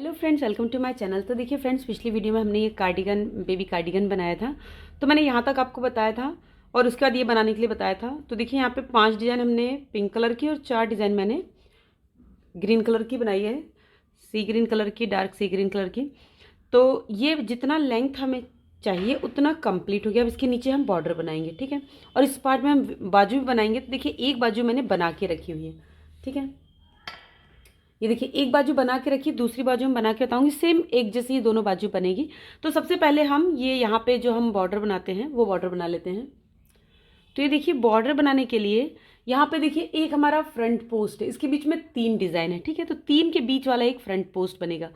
Hello friends, welcome to my channel. तो देखिए friends, पिछली वीडियो में हमने ये कार्डिगन, बेबी कार्डिगन बनाया था। तो मैंने यहाँ तक आपको बताया था और उसके बाद ये बनाने के लिए बताया था। तो देखिए यहाँ पे 5 डिज़ाइन हमने पिंक कलर की और 4 डिज़ाइन मैंने ग्रीन कलर की बनाई है, सी ग्रीन कलर की, डार्क सी ग्रीन कलर की। तो ये जितना लेंथ हमें चाहिए उतना कंप्लीट हो गया। अब इसके नीचे हम बॉर्डर बनाएंगे, ठीक है। और इस पार्ट में हम बाजू भी बनाएंगे। तो देखिए एक बाजू मैंने बना के रखी हुई है, ठीक है। ये देखिए एक बाजू बना के रखिए, दूसरी बाजू हम बना के बताऊंगी। सेम एक जैसी ये दोनों बाजू बनेगी। तो सबसे पहले हम ये यहाँ पे जो हम बॉर्डर बनाते हैं वो बॉर्डर बना लेते हैं। तो ये देखिए बॉर्डर बनाने के लिए यहाँ पे देखिए एक हमारा फ्रंट पोस्ट है, इसके बीच में 3 डिज़ाइन है, ठीक है। तो 3 के बीच वाला एक फ्रंट पोस्ट बनेगा।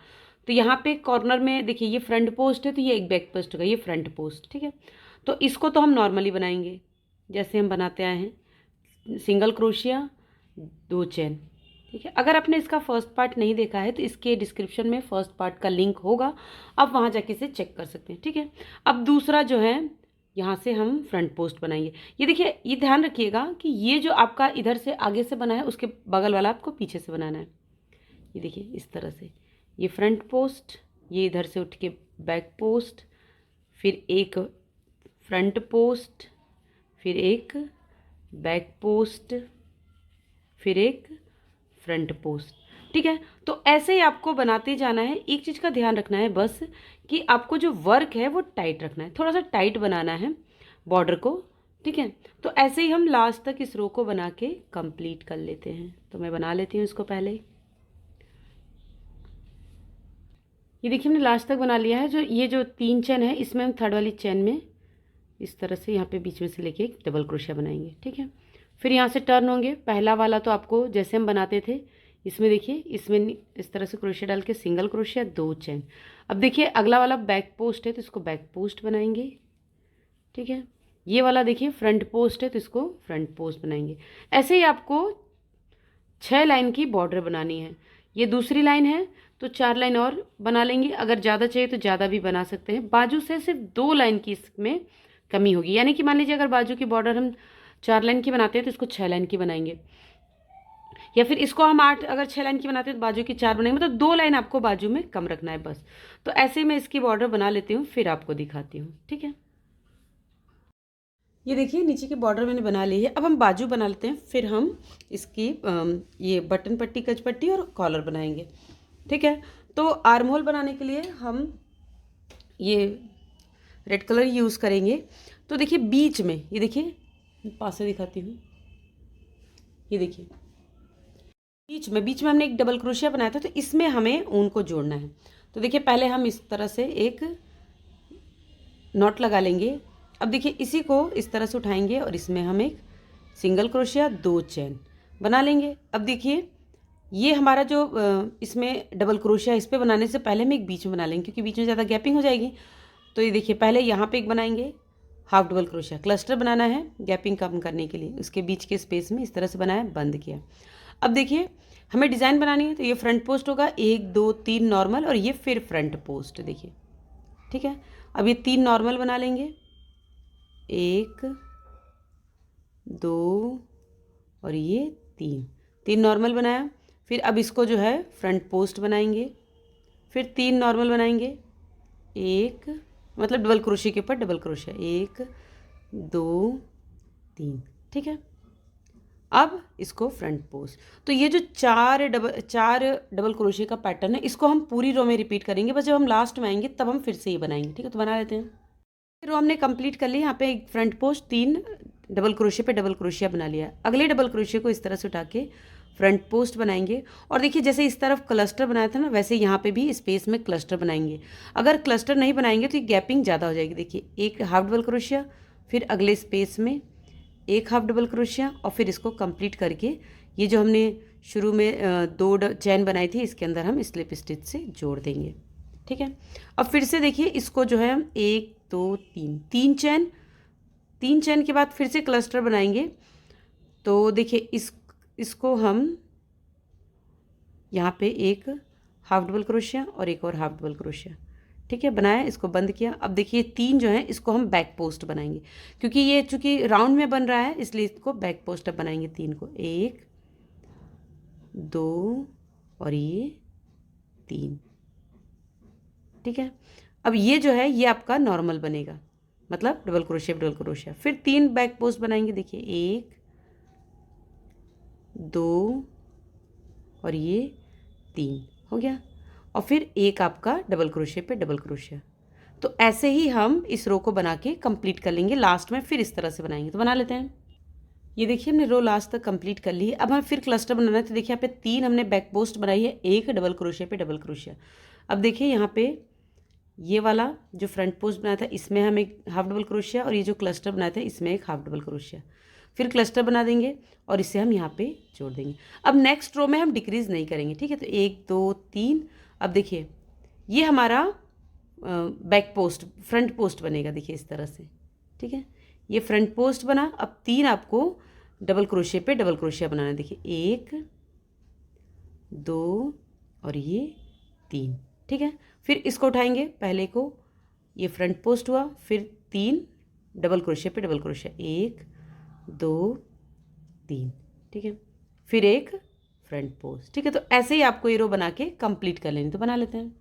तो यहाँ पे कॉर्नर में देखिए ये फ्रंट पोस्ट है, तो ये एक बैक पोस्ट होगा, ये फ्रंट पोस्ट, ठीक है। तो इसको तो हम नॉर्मली बनाएंगे जैसे हम बनाते आए हैं, सिंगल क्रोशिया 2 चेन, ठीक है। अगर आपने इसका फर्स्ट पार्ट नहीं देखा है तो इसके डिस्क्रिप्शन में फर्स्ट पार्ट का लिंक होगा, आप वहाँ जाके इसे चेक कर सकते हैं, ठीक है। अब दूसरा जो है, यहाँ से हम फ्रंट पोस्ट बनाएंगे। ये देखिए, ये ध्यान रखिएगा कि ये जो आपका इधर से आगे से बना है उसके बगल वाला आपको पीछे से बनाना है। ये देखिए इस तरह से, ये फ्रंट पोस्ट, ये इधर से उठ के बैक पोस्ट, फिर एक फ्रंट पोस्ट, फिर एक बैक पोस्ट, फिर एक फ्रंट पोस्ट, ठीक है। तो ऐसे ही आपको बनाते जाना है। एक चीज़ का ध्यान रखना है बस, कि आपको जो वर्क है वो टाइट रखना है, थोड़ा सा टाइट बनाना है बॉर्डर को, ठीक है। तो ऐसे ही हम लास्ट तक इस रो को बना के कंप्लीट कर लेते हैं। तो मैं बना लेती हूँ इसको पहले ही। ये देखिए हमने लास्ट तक बना लिया है। जो ये जो 3 चेन है इसमें हम थर्ड वाली चेन में इस तरह से यहाँ पे बीच में से लेके एक डबल क्रोशिया बनाएंगे, ठीक है। फिर यहाँ से टर्न होंगे। पहला वाला तो आपको जैसे हम बनाते थे, इसमें देखिए इसमें इस तरह से क्रोशिया डाल के सिंगल क्रोशिया 2 चेन। अब देखिए अगला वाला बैक पोस्ट है तो इसको बैक पोस्ट बनाएंगे, ठीक है। ये वाला देखिए फ्रंट पोस्ट है तो इसको फ्रंट पोस्ट बनाएंगे। ऐसे ही आपको 6 लाइन की बॉर्डर बनानी है। ये दूसरी लाइन है तो 4 लाइन और बना लेंगे। अगर ज़्यादा चाहिए तो ज़्यादा भी बना सकते हैं। बाजू से सिर्फ 2 लाइन की इसमें कमी होगी, यानी कि मान लीजिए अगर बाजू की बॉर्डर हम 4 लाइन की बनाते हैं तो इसको 6 लाइन की बनाएंगे, या फिर इसको हम 8 अगर 6 लाइन की बनाते हैं तो बाजू की 4 बनाएंगे। मतलब 2 लाइन आपको बाजू में कम रखना है बस। तो ऐसे ही मैं इसकी बॉर्डर बना लेती हूँ, फिर आपको दिखाती हूँ, ठीक है। ये देखिए नीचे की बॉर्डर मैंने बना ली है। अब हम बाजू बना लेते हैं, फिर हम इसकी ये बटन पट्टी, कच पट्टी और कॉलर बनाएंगे, ठीक है। तो आर्म होल बनाने के लिए हम ये रेड कलर यूज़ करेंगे। तो देखिए बीच में, ये देखिए पास से दिखाती हूँ, ये देखिए बीच में हमने एक डबल क्रोशिया बनाया था, तो इसमें हमें ऊन को जोड़ना है। तो देखिए पहले हम इस तरह से एक नॉट लगा लेंगे। अब देखिए इसी को इस तरह से उठाएंगे और इसमें हम एक सिंगल क्रोशिया 2 चेन बना लेंगे। अब देखिए ये हमारा जो इसमें डबल क्रोशिया, इस पर बनाने से पहले हम एक बीच में बना लेंगे, क्योंकि बीच में ज़्यादा गैपिंग हो जाएगी। तो ये देखिए पहले यहाँ पे एक बनाएंगे हाफ डबल क्रोशिया, क्लस्टर बनाना है गैपिंग कम करने के लिए। उसके बीच के स्पेस में इस तरह से बनाया, बंद किया। अब देखिए हमें डिज़ाइन बनानी है, तो ये फ्रंट पोस्ट होगा, 1 2 3 नॉर्मल, और ये फिर फ्रंट पोस्ट, देखिए, ठीक है। अब ये 3 नॉर्मल बना लेंगे, 1 2 और ये 3 नॉर्मल बनाया। फिर अब इसको जो है फ्रंट पोस्ट बनाएंगे, फिर 3 नॉर्मल बनाएंगे, 1 मतलब डबल क्रोशिया के ऊपर डबल क्रोशिया, 1 2 3, ठीक है। अब इसको फ्रंट पोस्ट। तो ये जो 4 डबल क्रोशिया का पैटर्न है, इसको हम पूरी रो में रिपीट करेंगे। बस जब हम लास्ट में आएंगे तब हम फिर से ये बनाएंगे, ठीक है। तो बना लेते हैं। रो हमने कंप्लीट कर ली। यहाँ पे एक फ्रंट पोस्ट, 3 डबल क्रोशिया पे डबल क्रोशिया बना लिया। अगले डबल क्रोशिया को इस तरह से उठा के फ्रंट पोस्ट बनाएंगे। और देखिए जैसे इस तरफ क्लस्टर बनाया था ना, वैसे यहाँ पे भी स्पेस में क्लस्टर बनाएंगे। अगर क्लस्टर नहीं बनाएंगे तो ये गैपिंग ज़्यादा हो जाएगी। देखिए एक हाफ डबल क्रोशिया, फिर अगले स्पेस में एक हाफ डबल क्रोशिया, और फिर इसको कंप्लीट करके ये जो हमने शुरू में 2 चैन बनाई थी, इसके अंदर हम स्लिप स्टिच से जोड़ देंगे, ठीक है। अब फिर से देखिए इसको जो है हम 1 2 3 चैन, 3 चैन के बाद फिर से क्लस्टर बनाएंगे। तो देखिए इसको हम यहाँ पे एक हाफ डबल क्रोशिया और एक और हाफ डबल क्रोशिया, ठीक है, बनाया, इसको बंद किया। अब देखिए 3 जो है इसको हम बैक पोस्ट बनाएंगे, क्योंकि ये चूंकि राउंड में बन रहा है इसलिए इसको बैक पोस्ट अब बनाएंगे। 3 को 1 2 और ये 3, ठीक है। अब ये जो है ये आपका नॉर्मल बनेगा, मतलब डबल क्रोशिया। फिर 3 बैक पोस्ट बनाएंगे, देखिए 1 2 और ये 3 हो गया, और फिर एक आपका डबल क्रोशिया पे डबल क्रोशिया। तो ऐसे ही हम इस रो को बना के कंप्लीट कर लेंगे, लास्ट में फिर इस तरह से बनाएंगे। तो बना लेते हैं। ये देखिए हमने रो लास्ट तक कंप्लीट कर ली है। अब हमें फिर क्लस्टर बनाना है। तो देखिए यहाँ पे 3 हमने बैक पोस्ट बनाई है, एक डबल क्रोशिया पे डबल क्रोशिया। अब देखिए यहाँ पे ये वाला जो फ्रंट पोस्ट बनाया था इसमें हम एक हाफ डबल क्रोशिया, और ये जो क्लस्टर बनाया था इसमें एक हाफ डबल क्रोशिया। फिर क्लस्टर बना देंगे और इसे हम यहाँ पे जोड़ देंगे। अब नेक्स्ट रो में हम डिक्रीज नहीं करेंगे, ठीक है। तो 1 2 3। अब देखिए ये हमारा बैक पोस्ट फ्रंट पोस्ट बनेगा, देखिए इस तरह से, ठीक है। ये फ्रंट पोस्ट बना। अब 3 आपको डबल क्रोशिया पे डबल क्रोशिया बनाना है, देखिए 1 2 और ये 3, ठीक है। फिर इसको उठाएंगे, पहले को ये फ्रंट पोस्ट हुआ, फिर 3 डबल क्रोशिया पे डबल क्रोशिया, 1 2 3, ठीक है। फिर एक फ्रंट पोस्ट, ठीक है। तो ऐसे ही आपको ये रो बना के कंप्लीट कर लेनी। तो बना लेते हैं।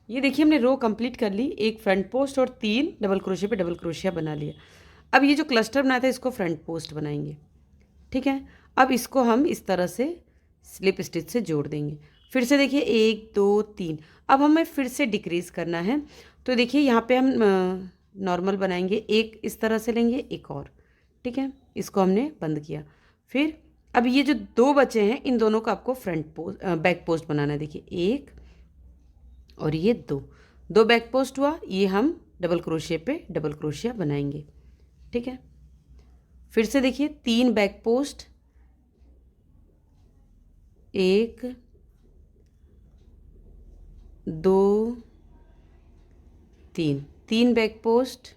ये देखिए हमने रो कंप्लीट कर ली, एक फ्रंट पोस्ट और 3 डबल क्रोशिया पे डबल क्रोशिया बना लिया। अब ये जो क्लस्टर बनाया था इसको फ्रंट पोस्ट बनाएंगे, ठीक है। अब इसको हम इस तरह से स्लिप स्टिच से जोड़ देंगे। फिर से देखिए 1 2 3। अब हमें फिर से डिक्रीज करना है। तो देखिए यहाँ पे हम नॉर्मल बनाएंगे, एक इस तरह से लेंगे, एक और, ठीक है। इसको हमने बंद किया। फिर अब ये जो 2 बचे हैं इन दोनों का आपको फ्रंट पोस्ट बैक पोस्ट बनाना है, देखिए 1 और ये 2 बैक पोस्ट हुआ, ये हम डबल क्रोशिया पे डबल क्रोशिया बनाएंगे, ठीक है। फिर से देखिए 3 बैक पोस्ट, 1 2 3 बैक पोस्ट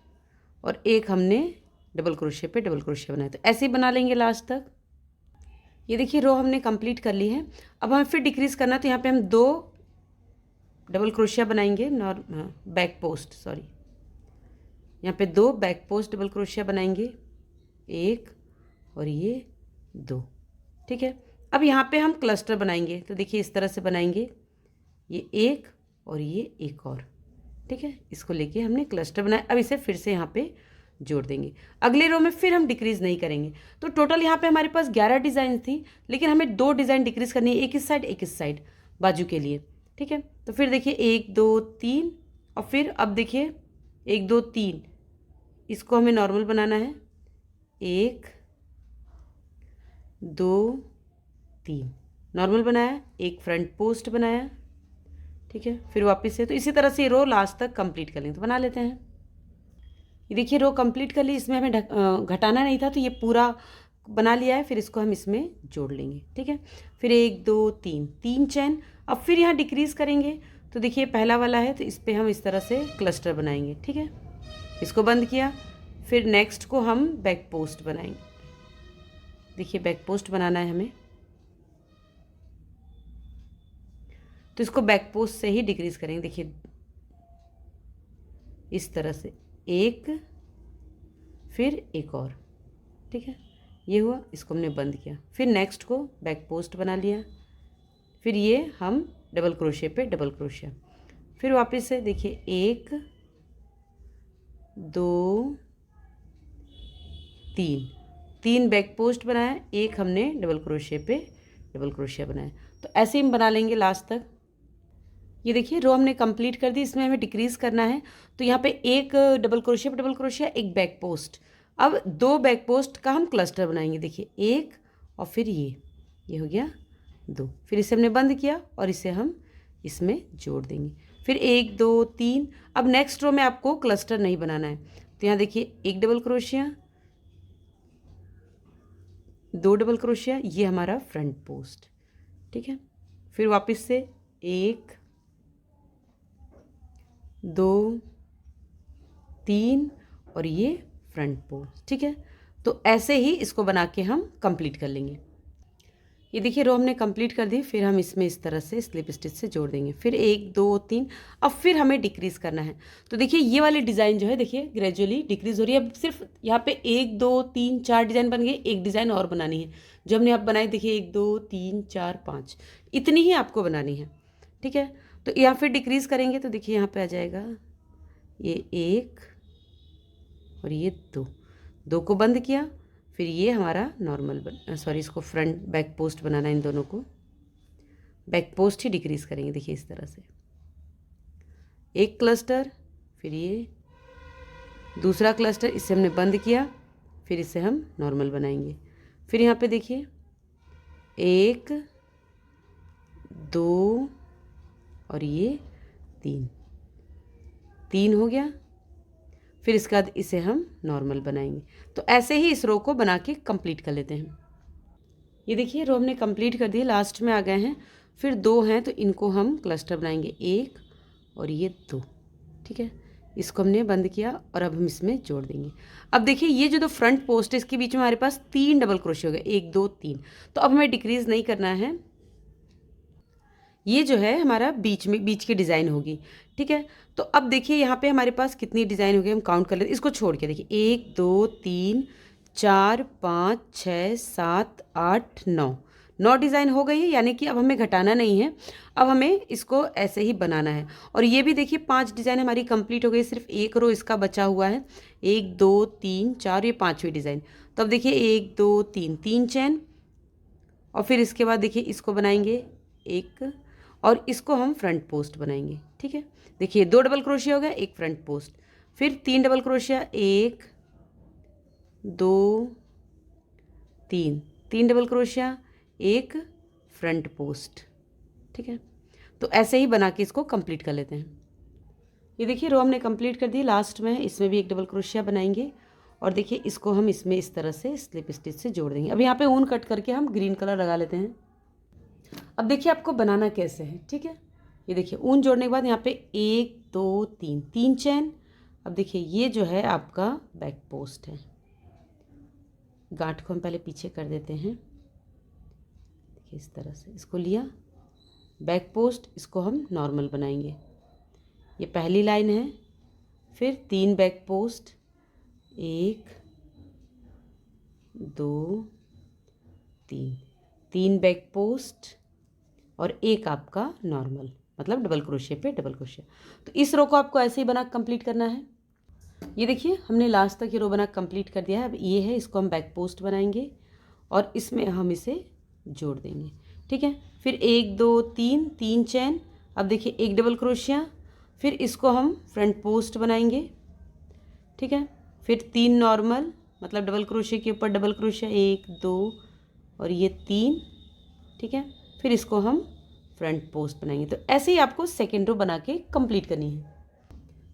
और एक हमने डबल क्रोशिया पे डबल क्रोशिया बनाया। तो ऐसे ही बना लेंगे लास्ट तक। ये देखिए रो हमने कंप्लीट कर ली है। अब हमें फिर डिक्रीज करना है। तो यहाँ पे हम 2 डबल क्रोशिया बनाएंगे, बैक पोस्ट, सॉरी, यहाँ पे 2 बैक पोस्ट डबल क्रोशिया बनाएंगे, 1 और ये 2, ठीक है। अब यहाँ पे हम क्लस्टर बनाएंगे। तो देखिए इस तरह से बनाएंगे, ये 1 और ये एक और, ठीक है। इसको लेके हमने क्लस्टर बनाया। अब इसे फिर से यहाँ पे जोड़ देंगे। अगले रो में फिर हम डिक्रीज नहीं करेंगे। तो टोटल यहाँ पे हमारे पास 11 डिज़ाइन थी, लेकिन हमें 2 डिज़ाइन डिक्रीज करनी है, एक इस साइड एक इस साइड बाजू के लिए, ठीक है। तो फिर देखिए 1 2 3 और फिर अब देखिए 1 2 3, इसको हमें नॉर्मल बनाना है, 1 2 3 नॉर्मल बनाया, एक फ्रंट पोस्ट बनाया, ठीक है। फिर वापस से, तो इसी तरह से रो लास्ट तक कंप्लीट कर लेंगे। तो बना लेते हैं। ये देखिए रो कंप्लीट कर ली, इसमें हमें घटाना नहीं था तो ये पूरा बना लिया है। फिर इसको हम इसमें जोड़ लेंगे, ठीक है। फिर 1 2 3 चैन। अब फिर यहाँ डिक्रीज करेंगे। तो देखिए पहला वाला है तो इस पर हम इस तरह से क्लस्टर बनाएंगे, ठीक है। इसको बंद किया। फिर नेक्स्ट को हम बैक पोस्ट बनाएंगे। देखिए बैक पोस्ट बनाना है हमें, तो इसको बैक पोस्ट से ही डिक्रीज करेंगे। देखिए इस तरह से, एक फिर एक और, ठीक है। ये हुआ, इसको हमने बंद किया। फिर नेक्स्ट को बैक पोस्ट बना लिया। फिर ये हम डबल क्रोशिया पे डबल क्रोशिया। फिर वापस से देखिए 1 2 3 बैक पोस्ट बनाया, एक हमने डबल क्रोशिया पे डबल क्रोशिया बनाया। तो ऐसे ही हम बना लेंगे लास्ट तक। ये देखिए रो हमने कंप्लीट कर दी। इसमें हमें डिक्रीज करना है। तो यहाँ पे एक डबल क्रोशिया पे डबल क्रोशिया, एक बैक पोस्ट। अब 2 बैक पोस्ट का हम क्लस्टर बनाएंगे। देखिए 1 और फिर ये हो गया 2। फिर इसे हमने बंद किया और इसे हम इसमें जोड़ देंगे। फिर 1 2 3। अब नेक्स्ट रो में आपको क्लस्टर नहीं बनाना है। तो यहाँ देखिए 1 डबल क्रोशिया, 2 डबल क्रोशिया, ये हमारा फ्रंट पोस्ट, ठीक है। फिर वापस से 1 2 3 और ये फ्रंट पोस्ट, ठीक है। तो ऐसे ही इसको बना के हम कंप्लीट कर लेंगे। ये देखिए रो हमने कंप्लीट कर दी। फिर हम इसमें इस तरह से स्लिप स्टिच से जोड़ देंगे। फिर 1 2 3। अब फिर हमें डिक्रीज करना है। तो देखिए ये वाली डिज़ाइन जो है देखिए ग्रेजुअली डिक्रीज हो रही है। अब सिर्फ यहाँ पे 1 2 3 4 डिज़ाइन बन गई, एक डिज़ाइन और बनानी है जो हमने आप बनाई। देखिए 1 2 3 4 5, इतनी ही आपको बनानी है, ठीक है। तो यहाँ फिर डिक्रीज करेंगे तो देखिए यहाँ पे आ जाएगा ये 1 और ये 2, 2 को बंद किया, फिर ये हमारा नॉर्मल सॉरी इसको फ्रंट बैक पोस्ट बनाना है, इन दोनों को बैक पोस्ट ही डिक्रीज करेंगे। देखिए इस तरह से एक क्लस्टर, फिर ये दूसरा क्लस्टर, इससे हमने बंद किया, फिर इसे हम नॉर्मल बनाएंगे। फिर यहाँ पे देखिए 1 2 और ये 3 हो गया। फिर इसके बाद इसे हम नॉर्मल बनाएंगे। तो ऐसे ही इस रो को बना के कंप्लीट कर लेते हैं। ये देखिए रो हमने कंप्लीट कर दी, लास्ट में आ गए हैं। फिर 2 हैं तो इनको हम क्लस्टर बनाएंगे, 1 और ये 2, ठीक है। इसको हमने बंद किया और अब हम इसमें जोड़ देंगे। अब देखिए ये जो फ्रंट पोस्ट है इसके बीच में हमारे पास 3 डबल क्रोशे हो गए, 1 2 3। तो अब हमें डिक्रीज नहीं करना है, ये जो है हमारा बीच में बीच की डिज़ाइन होगी, ठीक है। तो अब देखिए यहाँ पे हमारे पास कितनी डिज़ाइन हो गई, हम काउंट कर लेते हैं। इसको छोड़ के देखिए 1 2 3 4 5 6 7 8 9 डिज़ाइन हो गई है, यानी कि अब हमें घटाना नहीं है, अब हमें इसको ऐसे ही बनाना है। और ये भी देखिए 5 डिज़ाइन हमारी कंप्लीट हो गई, सिर्फ एक रो इसका बचा हुआ है, 1 2 3 4, ये 5वीं डिज़ाइन। तो अब देखिए 1 2 3, 3 चैन, और फिर इसके बाद देखिए इसको बनाएंगे एक, और इसको हम फ्रंट पोस्ट बनाएंगे, ठीक है। देखिए 2 डबल क्रोशिया हो गया, एक फ्रंट पोस्ट, फिर 3 डबल क्रोशिया, 1 2 3, 3 डबल क्रोशिया, एक फ्रंट पोस्ट, ठीक है। तो ऐसे ही बना के इसको कंप्लीट कर लेते हैं। ये देखिए रो हमने कंप्लीट कर दी, लास्ट में इसमें भी 1 डबल क्रोशिया बनाएंगे, और देखिए इसको हम इसमें इस तरह से स्लिप स्टिच से जोड़ देंगे। अब यहाँ पे ऊन कट करके हम ग्रीन कलर लगा लेते हैं। अब देखिए आपको बनाना कैसे है, ठीक है। ये देखिए ऊन जोड़ने के बाद यहाँ पे 1 2 3, 3 चैन। अब देखिए ये जो है आपका बैक पोस्ट है, गांठ को हम पहले पीछे कर देते हैं, देखिए इस तरह से इसको लिया, बैक पोस्ट, इसको हम नॉर्मल बनाएंगे। ये पहली लाइन है, फिर 3 बैक पोस्ट, 1 2 3, 3 बैक पोस्ट और एक आपका नॉर्मल, मतलब डबल क्रोशिया पे डबल क्रोशिया। तो इस रो को आपको ऐसे ही बना कंप्लीट करना है। ये देखिए हमने लास्ट तक ये रो बना कंप्लीट कर दिया है। अब ये है, इसको हम बैक पोस्ट बनाएंगे और इसमें हम इसे जोड़ देंगे, ठीक है। फिर 1 2 3, 3 चैन। अब देखिए 1 डबल क्रोशिया, फिर इसको हम फ्रंट पोस्ट बनाएंगे, ठीक है। फिर 3 नॉर्मल, मतलब डबल क्रोशिया के ऊपर डबल क्रोशिया, 1 2 और ये 3, ठीक है। फिर इसको हम फ्रंट पोस्ट बनाएंगे। तो ऐसे ही आपको सेकेंड रो बना के कंप्लीट करनी है।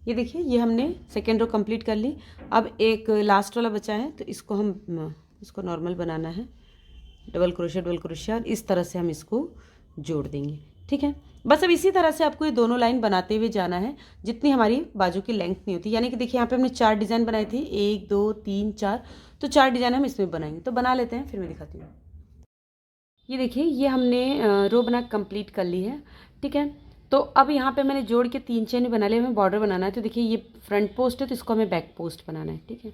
ये देखिए ये हमने सेकेंड रो कंप्लीट कर ली। अब एक लास्ट वाला बचा है, तो इसको हम इसको नॉर्मल बनाना है, डबल क्रोशिया, और इस तरह से हम इसको जोड़ देंगे, ठीक है। बस अब इसी तरह से आपको ये दोनों लाइन बनाते हुए जाना है, जितनी हमारी बाजू की लेंथ नहीं होती। यानी कि देखिए यहाँ पे हमने 4 डिज़ाइन बनाई थी, 1 2 3 4, तो 4 डिज़ाइन हम इसमें बनाएंगे। तो बना लेते हैं, फिर मैं दिखाती हूँ। ये देखिए ये हमने रो बना कंप्लीट कर ली है, ठीक है। तो अब यहाँ पे मैंने जोड़ के 3 चेन बना लिए, हमें बॉर्डर बनाना है। तो देखिए ये फ्रंट पोस्ट है, तो इसको हमें बैक पोस्ट बनाना है, ठीक है।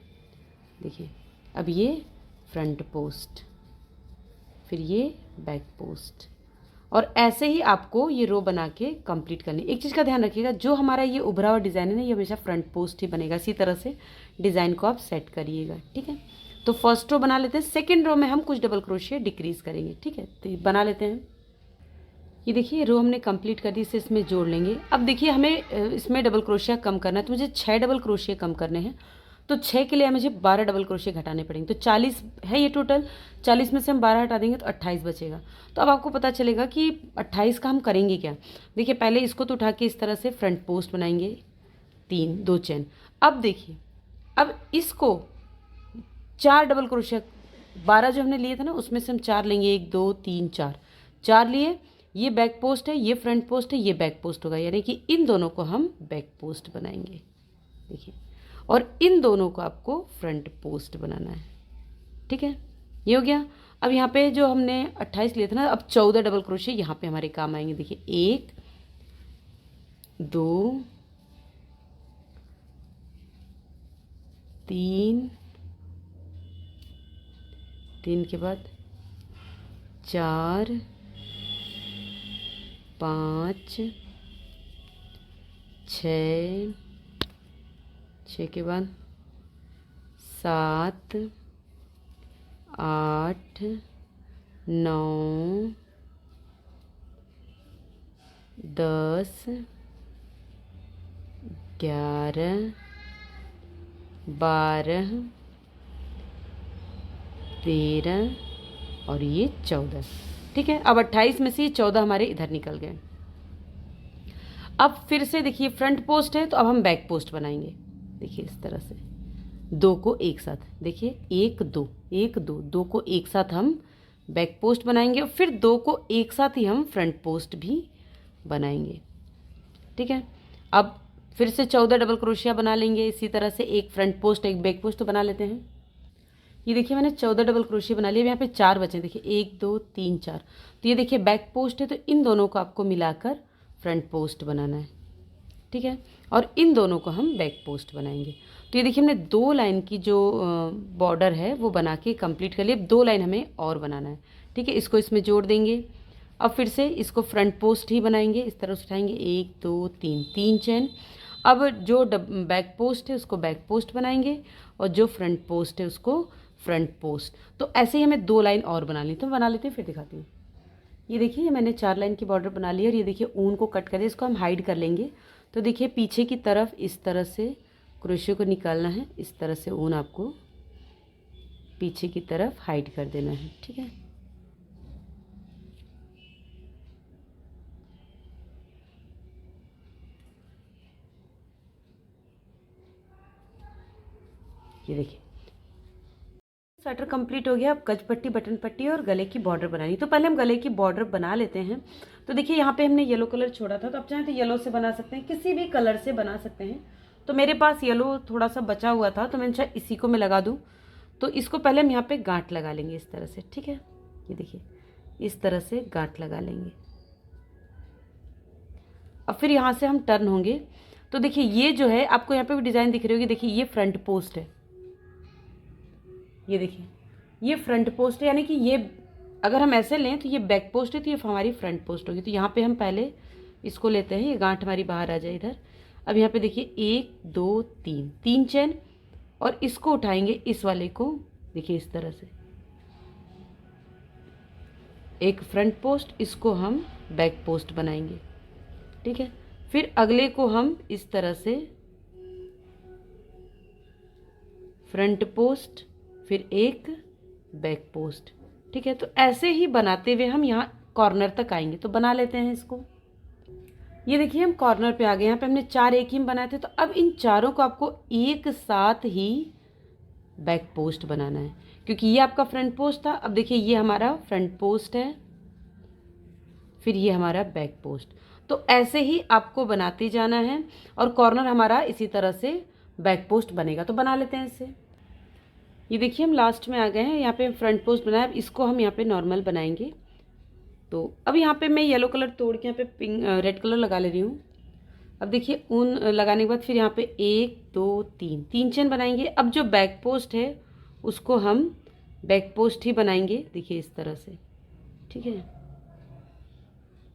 देखिए अब ये फ्रंट पोस्ट, फिर ये बैक पोस्ट, और ऐसे ही आपको ये रो बना के कंप्लीट करनी। एक चीज़ का ध्यान रखिएगा, जो हमारा ये उभरा हुआ डिज़ाइन है ना, ये हमेशा फ्रंट पोस्ट ही बनेगा। इसी तरह से डिज़ाइन को आप सेट करिएगा, ठीक है। तो फर्स्ट रो बना लेते हैं, सेकेंड रो में हम कुछ डबल क्रोशिया डिक्रीज करेंगे, ठीक है। तो ये बना लेते हैं। ये देखिए रो हमने कंप्लीट कर दी, इसे इसमें जोड़ लेंगे। अब देखिए हमें इसमें डबल क्रोशिया कम करना है, तो मुझे 6 डबल क्रोशिया कम करने हैं। तो 6 के लिए मुझे 12 डबल क्रोशिया घटाने पड़ेंगे। तो 40 है ये टोटल, 40 में से हम 12 हटा देंगे तो 28 बचेगा। तो अब आपको पता चलेगा कि 28 का हम करेंगे क्या। देखिए पहले इसको तो उठा के इस तरह से फ्रंट पोस्ट बनाएंगे, 2 चैन। अब देखिए अब इसको 4 डबल क्रोशिया, 12 जो हमने लिए थे ना उसमें से हम 4 लेंगे, 1 2 3 4, 4 लिए। ये बैक पोस्ट है, ये फ्रंट पोस्ट है, ये बैक पोस्ट होगा, यानी कि इन दोनों को हम बैक पोस्ट बनाएंगे, देखिए। और इन दोनों को आपको फ्रंट पोस्ट बनाना है, ठीक है। ये हो गया। अब यहाँ पे जो हमने 28 लिए थे ना, अब 14 डबल क्रोशिया यहाँ पे हमारे काम आएंगे। देखिए 1 2 3, 3 के बाद 4 5 6, 6 के बाद 7, 8, 9, 10, 11, 12, 13 और ये 14। ठीक है, अब 28 में से ये 14 हमारे इधर निकल गए। अब फिर से देखिए फ्रंट पोस्ट है तो अब हम बैक पोस्ट बनाएंगे। देखिए इस तरह से 2 को एक साथ, देखिए 1 2 1 2 2 को एक साथ हम बैक पोस्ट बनाएंगे और फिर 2 को एक साथ ही हम फ्रंट पोस्ट भी बनाएंगे। ठीक है, अब फिर से 14 डबल क्रोशिया बना लेंगे। इसी तरह से एक फ्रंट पोस्ट एक बैक पोस्ट तो बना लेते हैं। ये देखिए मैंने 14 डबल क्रोशिया बना लिया। यहाँ पे 4 बचे, देखिए 1 2 3 4। तो ये देखिए बैक पोस्ट है तो इन दोनों को आपको मिलाकर फ्रंट पोस्ट बनाना है। ठीक है, और इन दोनों को हम बैक पोस्ट बनाएंगे। तो ये देखिए हमने 2 लाइन की जो बॉर्डर है वो बना के कंप्लीट कर लिया। अब 2 लाइन हमें और बनाना है। ठीक है, इसको इसमें जोड़ देंगे। अब फिर से इसको फ्रंट पोस्ट ही बनाएंगे। इस तरह से उठाएंगे 1 2 3 3 चेन। अब जो बैक पोस्ट है उसको बैक पोस्ट बनाएंगे और जो फ्रंट पोस्ट है उसको फ्रंट पोस्ट। तो ऐसे ही हमें 2 लाइन और बना ली। तो बना लेते हैं, फिर दिखाती हूँ। ये देखिए मैंने 4 लाइन की बॉर्डर बना ली और ये देखिए ऊन को कट कर दिया। इसको हम हाइड कर लेंगे। तो देखिए पीछे की तरफ इस तरह से क्रोशिया को निकालना है। इस तरह से ऊन आपको पीछे की तरफ हाइड कर देना है। ठीक है, ये देखिए स्वेटर कंप्लीट हो गया। अब कज पट्टी, बटन पट्टी और गले की बॉर्डर बनानी। तो पहले हम गले की बॉर्डर बना लेते हैं। तो देखिए यहाँ पे हमने येलो कलर छोड़ा था, तो आप चाहें तो येलो से बना सकते हैं, किसी भी कलर से बना सकते हैं। तो मेरे पास येलो थोड़ा सा बचा हुआ था तो मैंने चाहे इसी को मैं लगा दूँ। तो इसको पहले हम यहाँ पे गांठ लगा लेंगे इस तरह से। ठीक है, ये देखिए इस तरह से गांठ लगा लेंगे। अब फिर यहाँ से हम टर्न होंगे। तो देखिए ये जो है आपको यहाँ पे भी डिज़ाइन दिख रही होगी। देखिए ये फ्रंट पोस्ट है, ये देखिए ये फ्रंट पोस्ट है, यानी कि ये अगर हम ऐसे लें तो ये बैक पोस्ट है, तो ये हमारी फ्रंट पोस्ट होगी। तो यहाँ पे हम पहले इसको लेते हैं, ये गांठ हमारी बाहर आ जाए इधर। अब यहाँ पे देखिए 1 2 3 3 चेन और इसको उठाएंगे, इस वाले को देखिए इस तरह से एक फ्रंट पोस्ट, इसको हम बैक पोस्ट बनाएंगे। ठीक है, फिर अगले को हम इस तरह से फ्रंट पोस्ट फिर एक बैक पोस्ट। ठीक है, तो ऐसे ही बनाते हुए हम यहाँ कॉर्नर तक आएंगे। तो बना लेते हैं इसको। ये देखिए हम कॉर्नर पे आ गए। यहाँ पे हमने 4 एक ही में बनाए थे, तो अब इन चारों को आपको एक साथ ही बैक पोस्ट बनाना है, क्योंकि ये आपका फ्रंट पोस्ट था। अब देखिए ये हमारा फ्रंट पोस्ट है, फिर ये हमारा बैक पोस्ट। तो ऐसे ही आपको बनाते जाना है और कॉर्नर हमारा इसी तरह से बैक पोस्ट बनेगा। तो बना लेते हैं इसे। ये देखिए हम लास्ट में आ गए हैं। यहाँ पे फ्रंट पोस्ट बनाया, अब इसको हम यहाँ पे नॉर्मल बनाएंगे। तो अब यहाँ पे मैं येलो कलर तोड़ के यहाँ पे पिंक रेड कलर लगा ले रही हूँ। अब देखिए ऊन लगाने के बाद फिर यहाँ पे 1 2 3 3 चेन बनाएंगे। अब जो बैक पोस्ट है उसको हम बैक पोस्ट ही बनाएंगे, देखिए इस तरह से। ठीक है,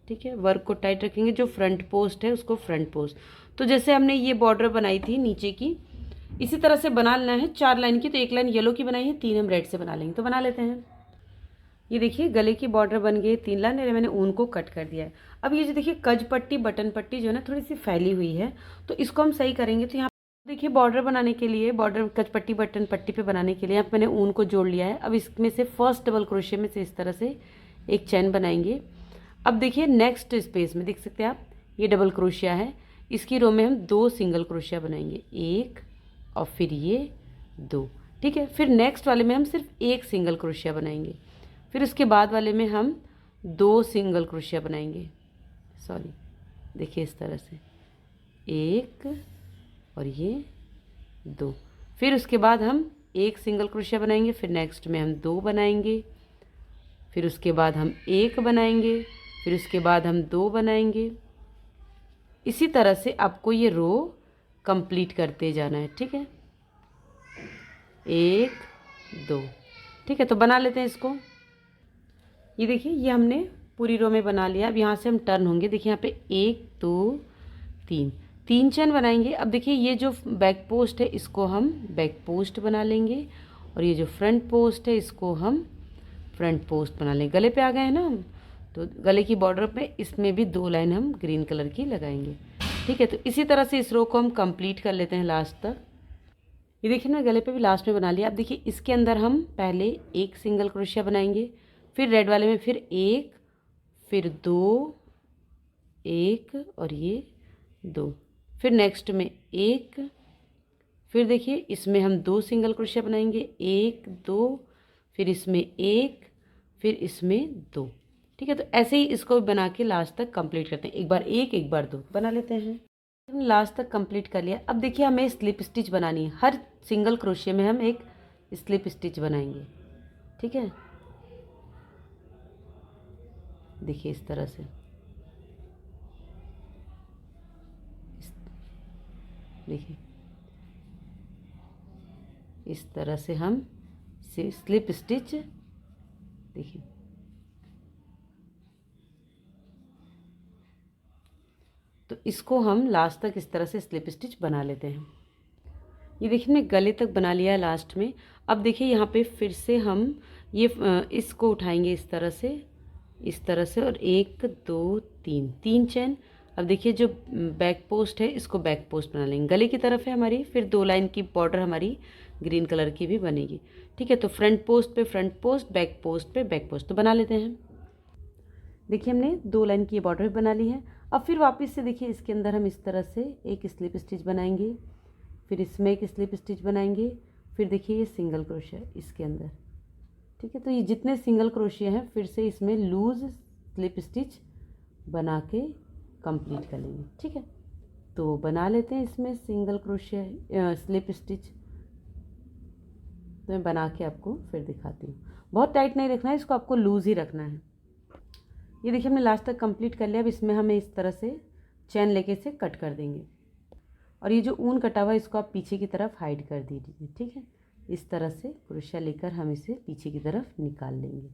ठीक है, वर्क को टाइट रखेंगे। जो फ्रंट पोस्ट है उसको फ्रंट पोस्ट। तो जैसे हमने ये बॉर्डर बनाई थी नीचे की, इसी तरह से बना लेना है 4 लाइन की। तो 1 लाइन येलो की बनाई है, 3 हम रेड से बना लेंगे। तो बना लेते हैं। ये देखिए गले की बॉर्डर बन गई 3 लाइन, मैंने ऊन को कट कर दिया है। अब ये जो देखिए कज पट्टी बटन पट्टी जो है ना थोड़ी सी फैली हुई है, तो इसको हम सही करेंगे। तो यहाँ देखिए बॉर्डर बनाने के लिए, बॉर्डर कज पट्टी बटन पट्टी पे बनाने के लिए यहाँ पे मैंने ऊन को जोड़ लिया है। अब इसमें से फर्स्ट डबल क्रोशिया में से इस तरह से एक चैन बनाएंगे। अब देखिए नेक्स्ट स्पेस में देख सकते हैं आप, ये डबल क्रोशिया है, इसकी रो में हम 2 सिंगल क्रोशिया बनाएंगे, 1 और फिर ये 2। ठीक है, फिर नेक्स्ट वाले में हम सिर्फ 1 सिंगल क्रोशिया बनाएंगे। फिर उसके बाद वाले में हम 2 सिंगल क्रोशिया बनाएंगे, सॉरी देखिए इस तरह से 1 और ये 2। फिर उसके बाद हम 1 सिंगल क्रोशिया बनाएंगे, फिर नेक्स्ट में हम 2 बनाएंगे, फिर उसके बाद हम 1 बनाएंगे, फिर उसके बाद हम 2 बनाएंगे। इसी तरह से आपको ये रो कंप्लीट करते जाना है। ठीक है, 1 2। ठीक है, तो बना लेते हैं इसको। ये देखिए ये हमने पूरी रो में बना लिया। अब यहाँ से हम टर्न होंगे। देखिए यहाँ पे 1 2 3 3 चेन बनाएंगे। अब देखिए ये जो बैक पोस्ट है इसको हम बैक पोस्ट बना लेंगे और ये जो फ्रंट पोस्ट है इसको हम फ्रंट पोस्ट बना लेंगे। गले पे आ गए हैं ना हम, तो गले की बॉर्डर पे इसमें भी 2 लाइन हम ग्रीन कलर की लगाएंगे। ठीक है, तो इसी तरह से इस रो को हम कंप्लीट कर लेते हैं लास्ट तक। ये देखिए ना गले पे भी लास्ट में बना लिया। अब देखिए इसके अंदर हम पहले एक सिंगल क्रोशिया बनाएंगे, फिर रेड वाले में फिर एक, फिर 2, 1 और ये 2, फिर नेक्स्ट में एक, फिर देखिए इसमें हम 2 सिंगल क्रोशिया बनाएंगे, 1 2, फिर इसमें एक, फिर इसमें 2। ठीक है, तो ऐसे ही इसको बना के लास्ट तक कंप्लीट करते हैं। एक बार एक बार 2 बना लेते हैं। हमने लास्ट तक कंप्लीट कर लिया। अब देखिए हमें स्लिप स्टिच बनानी है। हर सिंगल क्रोशिया में हम एक स्लिप स्टिच बनाएंगे। ठीक है, देखिए इस तरह से, देखिए इस तरह से हम स्लिप स्टिच, देखिए तो इसको हम लास्ट तक इस तरह से स्लिप स्टिच बना लेते हैं। ये देखिए मैंने गले तक बना लिया है लास्ट में। अब देखिए यहाँ पे फिर से हम ये इसको उठाएंगे इस तरह से, इस तरह से, और 1 2 3 चेन। अब देखिए जो बैक पोस्ट है इसको बैक पोस्ट बना लेंगे। गले की तरफ है हमारी, फिर 2 लाइन की बॉर्डर हमारी ग्रीन कलर की भी बनेगी। ठीक है, तो फ्रंट पोस्ट पे फ्रंट पोस्ट, बैक पोस्ट पे बैक पोस्ट तो बना लेते हैं। देखिए हमने 2 लाइन की बॉर्डर भी बना ली है। अब फिर वापस से देखिए इसके अंदर हम इस तरह से एक स्लिप स्टिच बनाएंगे, फिर इसमें एक स्लिप स्टिच बनाएंगे, फिर देखिए ये सिंगल क्रोशिया इसके अंदर। ठीक है, तो ये जितने सिंगल क्रोशिया हैं फिर से इसमें लूज स्लिप स्टिच बना के कंप्लीट कर लेंगे। ठीक है, तो बना लेते हैं इसमें सिंगल क्रोशिया स्लिप स्टिच। तो मैं बना के आपको फिर दिखाती हूँ। बहुत टाइट नहीं रखना है इसको, आपको लूज़ ही रखना है। ये देखिए हमने लास्ट तक कंप्लीट कर लिया। अब इसमें हमें इस तरह से चैन लेके से कट कर देंगे, और ये जो ऊन कटा हुआ है इसको आप पीछे की तरफ हाइड कर दीजिए। ठीक है, इस तरह से क्रोशिया लेकर हम इसे पीछे की तरफ निकाल लेंगे।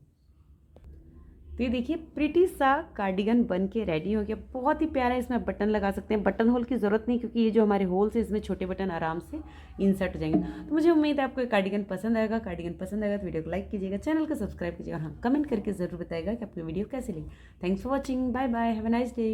तो ये देखिए प्रिटी सा कार्डिगन बन के रेडी हो गया। बहुत ही प्यारा है। इसमें बटन लगा सकते हैं, बटन होल की ज़रूरत नहीं क्योंकि ये जो हमारे होल्स है इसमें छोटे बटन आराम से इंसर्ट हो जाएंगे। तो मुझे उम्मीद है आपको ये कार्डिगन पसंद आएगा। कार्डिगन पसंद आएगा तो वीडियो को लाइक कीजिएगा, चैनल को सब्सक्राइब कीजिएगा, हाँ कमेंट करके ज़रूर बताएगा कि आपको वीडियो कैसे लगी। Thanks for watching, bye bye, have a nice day.